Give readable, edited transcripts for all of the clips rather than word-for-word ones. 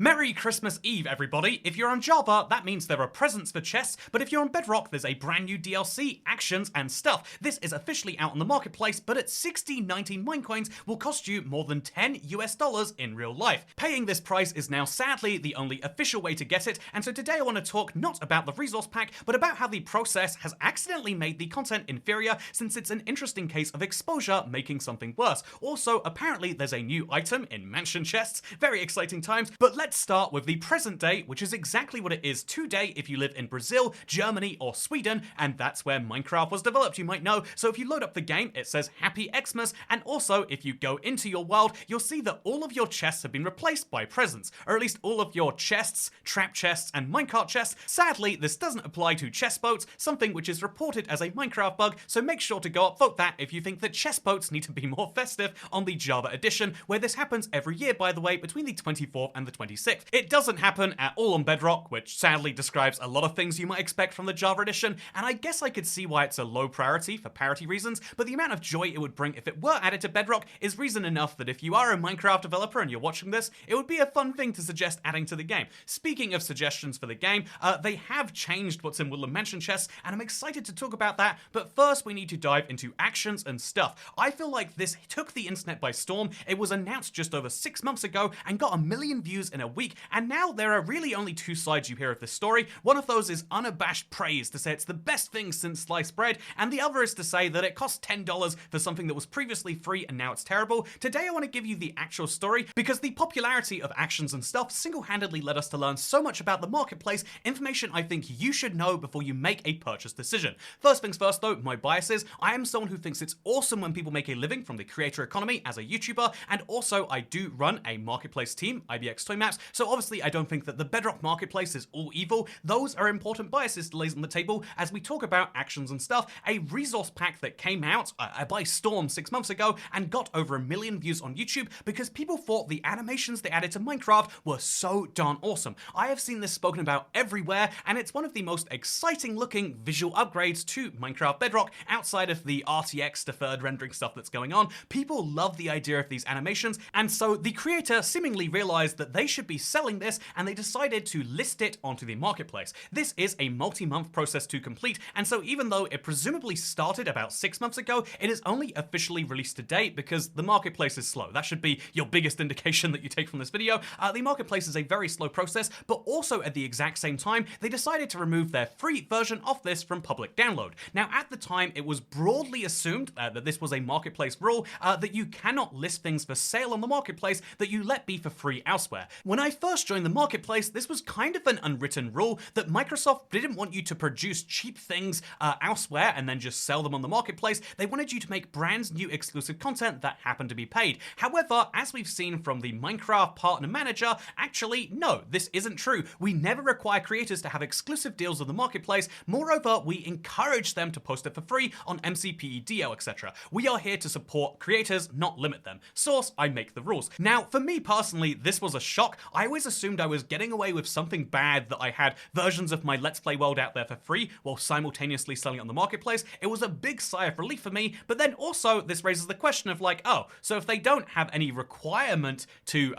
Merry Christmas Eve, everybody! If you're on Java, that means there are presents for chests, but if you're on Bedrock, there's a brand new DLC, actions, and stuff. This is officially out on the marketplace, but at 60.19 minecoins will cost you more than $10 in real life. Paying this price is now sadly the only official way to get it, and so today I want to talk not about the resource pack, but about how the process has accidentally made the content inferior, since it's an interesting case of exposure making something worse. Also, apparently there's a new item in mansion chests, very exciting times, but let's start with the present day, which is exactly what it is today if you live in Brazil, Germany, or Sweden, and that's where Minecraft was developed, you might know. So if you load up the game, it says Happy Xmas, and also if you go into your world, you'll see that all of your chests have been replaced by presents, or at least all of your chests, trap chests, and minecart chests. Sadly, this doesn't apply to chest boats, something which is reported as a Minecraft bug, so make sure to go upvote that if you think that chest boats need to be more festive on the Java edition, where this happens every year, by the way, between the 24th and the 26th. It doesn't happen at all on Bedrock, which sadly describes a lot of things you might expect from the Java edition, and I guess I could see why it's a low priority for parity reasons, but the amount of joy it would bring if it were added to Bedrock is reason enough that if you are a Minecraft developer and you're watching this, it would be a fun thing to suggest adding to the game. Speaking of suggestions for the game, they have changed what's in Woodland Mansion chests, and I'm excited to talk about that, but first we need to dive into actions and stuff. I feel like this took the internet by storm. It was announced just over 6 months ago and got 1 million views in a week, and now there are really only two sides you hear of this story. One of those is unabashed praise to say it's the best thing since sliced bread, and the other is to say that it cost $10 for something that was previously free and now it's terrible. Today I want to give you the actual story, because the popularity of actions and stuff single-handedly led us to learn so much about the marketplace, information I think you should know before you make a purchase decision. First things first though, my biases. I am someone who thinks it's awesome when people make a living from the creator economy as a YouTuber, and also I do run a marketplace team, IBX Toy Maps, so obviously I don't think that the Bedrock marketplace is all evil. Those are important biases to lay on the table as we talk about actions and stuff. A resource pack that came out by storm 6 months ago and got over 1 million views on YouTube because people thought the animations they added to Minecraft were so darn awesome. I have seen this spoken about everywhere, and it's one of the most exciting looking visual upgrades to Minecraft Bedrock outside of the RTX deferred rendering stuff that's going on. People love the idea of these animations, and so the creator seemingly realized that they should be selling this, and they decided to list it onto the marketplace. This is a multi-month process to complete, and so even though it presumably started about 6 months ago, it is only officially released today because the marketplace is slow. That should be your biggest indication that you take from this video. The marketplace is a very slow process, but also at the exact same time, they decided to remove their free version of this from public download. Now, at the time, it was broadly assumed that this was a marketplace rule, that you cannot list things for sale on the marketplace that you let be for free elsewhere. When I first joined the marketplace, this was kind of an unwritten rule that Microsoft didn't want you to produce cheap things elsewhere and then just sell them on the marketplace. They wanted you to make brand new exclusive content that happened to be paid. However, as we've seen from the Minecraft partner manager, actually, no, this isn't true. We never require creators to have exclusive deals on the marketplace. Moreover, we encourage them to post it for free on MCPE, DL, etc. We are here to support creators, not limit them. Source, I make the rules. Now, for me personally, this was a shock. I always assumed I was getting away with something bad, that I had versions of my Let's Play world out there for free while simultaneously selling it on the marketplace. It was a big sigh of relief for me, but then also this raises the question of like, oh, so if they don't have any requirement to,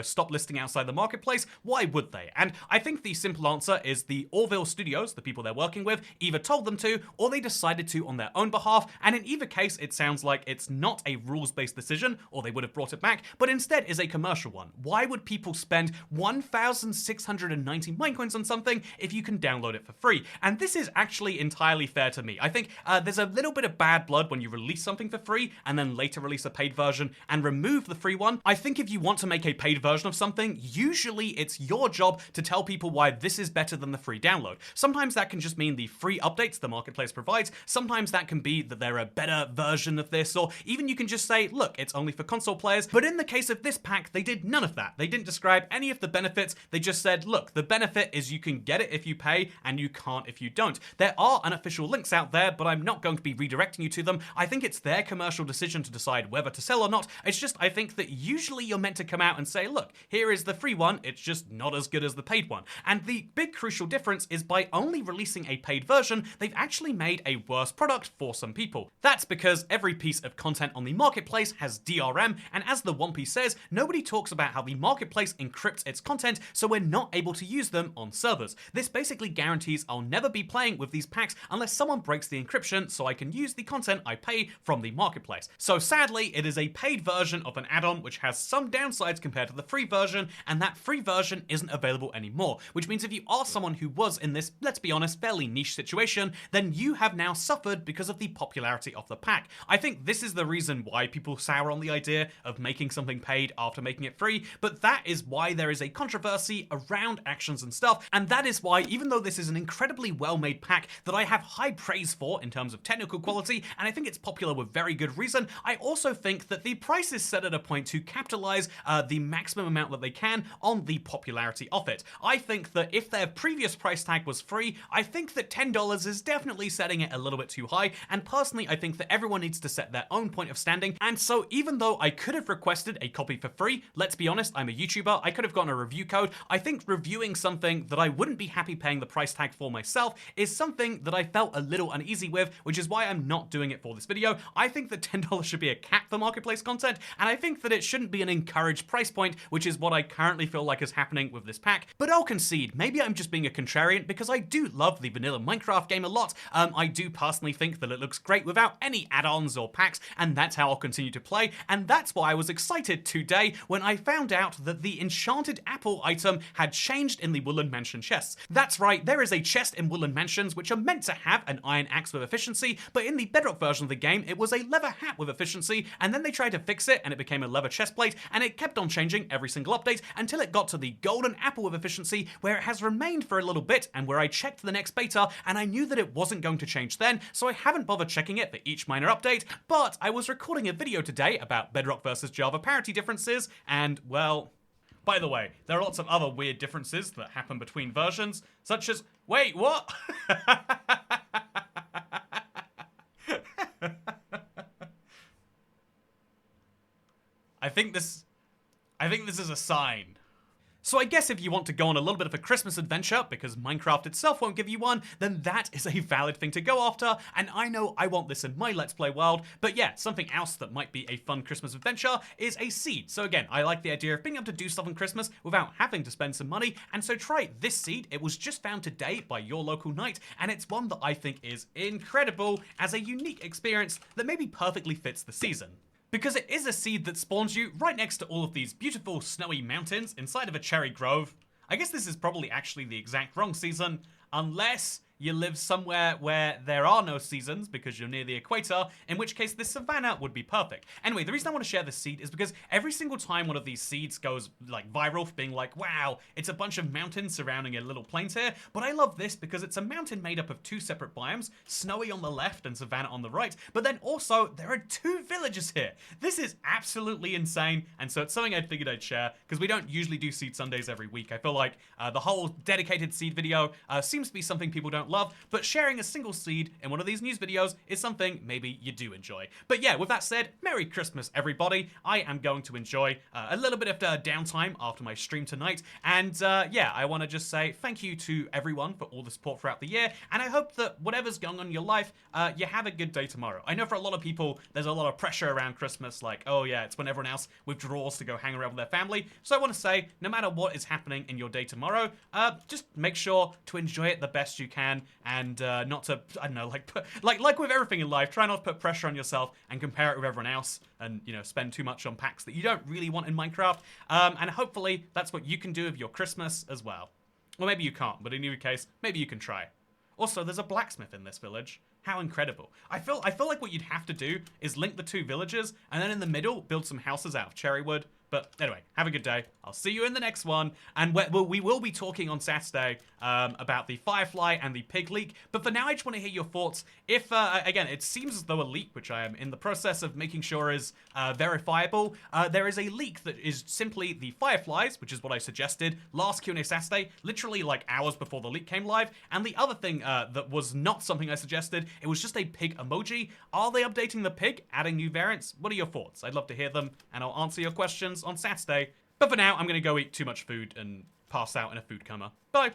stop listing outside the marketplace, why would they? And I think the simple answer is the Orville Studios, the people they're working with, either told them to or they decided to on their own behalf, and in either case it sounds like it's not a rules-based decision, or they would have brought it back, but instead is a commercial one. Why would people spend 1,690 minecoins on something if you can download it for free? And this is actually entirely fair to me. I think there's a little bit of bad blood when you release something for free and then later release a paid version and remove the free one. I think if you want to make a paid version of something, usually it's your job to tell people why this is better than the free download. Sometimes that can just mean the free updates the marketplace provides. Sometimes that can be that they're a better version of this, or even you can just say, look, it's only for console players. But in the case of this pack, they did none of that. They didn't describe any of the benefits. They just said, look, the benefit is you can get it if you pay and you can't if you don't. There are unofficial links out there, but I'm not going to be redirecting you to them. I think it's their commercial decision to decide whether to sell or not. It's just, I think that usually you're meant to come out and say, look, here is the free one. It's just not as good as the paid one. And the big crucial difference is by only releasing a paid version, they've actually made a worse product for some people. That's because every piece of content on the marketplace has DRM, and as the One Piece says, nobody talks about how the marketplace encrypts its content so we're not able to use them on servers. This basically guarantees I'll never be playing with these packs unless someone breaks the encryption so I can use the content I pay from the marketplace. So sadly, it is a paid version of an add-on which has some downsides compared to the free version, and that free version isn't available anymore, which means if you are someone who was in this, let's be honest, fairly niche situation, then you have now suffered because of the popularity of the pack. I think this is the reason why people sour on the idea of making something paid after making it free, but that is why there is a controversy around actions and stuff, and that is why, even though this is an incredibly well-made pack that I have high praise for in terms of technical quality, and I think it's popular with very good reason, I also think that the price is set at a point to capitalize the maximum amount that they can on the popularity of it. I think that if their previous price tag was free, I think that $10 is definitely setting it a little bit too high, and personally I think that everyone needs to set their own point of standing, and so even though I could have requested a copy for free, let's be honest, I'm a YouTuber, I could have gotten a review code. I think reviewing something that I wouldn't be happy paying the price tag for myself is something that I felt a little uneasy with, which is why I'm not doing it for this video. I think that $10 should be a cap for marketplace content, and I think that it shouldn't be an encouraged price point, which is what I currently feel like is happening with this pack. But I'll concede, maybe I'm just being a contrarian because I do love the vanilla Minecraft game a lot. I do personally think that it looks great without any add-ons or packs, and that's how I'll continue to play, and that's why I was excited today when I found out that the enchanted apple item had changed in the Woodland Mansion chests. That's right, there is a chest in Woodland Mansions which are meant to have an iron axe with efficiency, but in the Bedrock version of the game it was a leather hat with efficiency, and then they tried to fix it and it became a leather chestplate, and it kept on changing every single update until it got to the golden apple with efficiency, where it has remained for a little bit, and where I checked the next beta and I knew that it wasn't going to change then, so I haven't bothered checking it for each minor update. But I was recording a video today about Bedrock versus Java parity differences, and well, by the way, there are lots of other weird differences that happen between versions, such as, wait, what? I think this is a sign. So I guess if you want to go on a little bit of a Christmas adventure, because Minecraft itself won't give you one, then that is a valid thing to go after, and I know I want this in my Let's Play world, but yeah, something else that might be a fun Christmas adventure is a seed. So again, I like the idea of being able to do stuff on Christmas without having to spend some money, and so try this seed. It was just found today by your local knight, and it's one that I think is incredible as a unique experience that maybe perfectly fits the season. Because it is a seed that spawns you right next to all of these beautiful snowy mountains inside of a cherry grove. I guess this is probably actually the exact wrong season, unless you live somewhere where there are no seasons because you're near the equator, in which case this savanna would be perfect. Anyway, the reason I want to share this seed is because every single time one of these seeds goes like viral for being like, wow, it's a bunch of mountains surrounding a little plains here, but I love this because it's a mountain made up of two separate biomes, snowy on the left and savanna on the right, but then also there are two villages here. This is absolutely insane, and so it's something I figured I'd share because we don't usually do Seed Sundays every week. I feel like the whole dedicated seed video seems to be something people don't love, but sharing a single seed in one of these news videos is something maybe you do enjoy. But yeah, with that said, Merry Christmas everybody. I am going to enjoy a little bit of downtime after my stream tonight, and yeah, I want to just say thank you to everyone for all the support throughout the year, and I hope that whatever's going on in your life, you have a good day tomorrow. I know for a lot of people, there's a lot of pressure around Christmas, like, oh yeah, it's when everyone else withdraws to go hang around with their family, so I want to say, no matter what is happening in your day tomorrow, just make sure to enjoy it the best you can, and not to, I don't know, like with everything in life, try not to put pressure on yourself and compare it with everyone else, and, you know, spend too much on packs that you don't really want in Minecraft, and hopefully that's what you can do with your Christmas as well. Or maybe you can't, but in either case, maybe you can try. Also, there's a blacksmith in this village. How incredible. I feel like what you'd have to do is link the two villages, and then in the middle, build some houses out of cherry wood. But anyway, have a good day. I'll see you in the next one. And we will be talking on Saturday about the Firefly and the pig leak. But for now, I just want to hear your thoughts. If, again, it seems as though a leak, which I am in the process of making sure is verifiable, there is a leak that is simply the Fireflies, which is what I suggested last Q&A Saturday, literally like hours before the leak came live. And the other thing that was not something I suggested, it was just a pig emoji. Are they updating the pig, adding new variants? What are your thoughts? I'd love to hear them, and I'll answer your questions on Saturday. But for now, I'm going to go eat too much food and pass out in a food coma. Bye!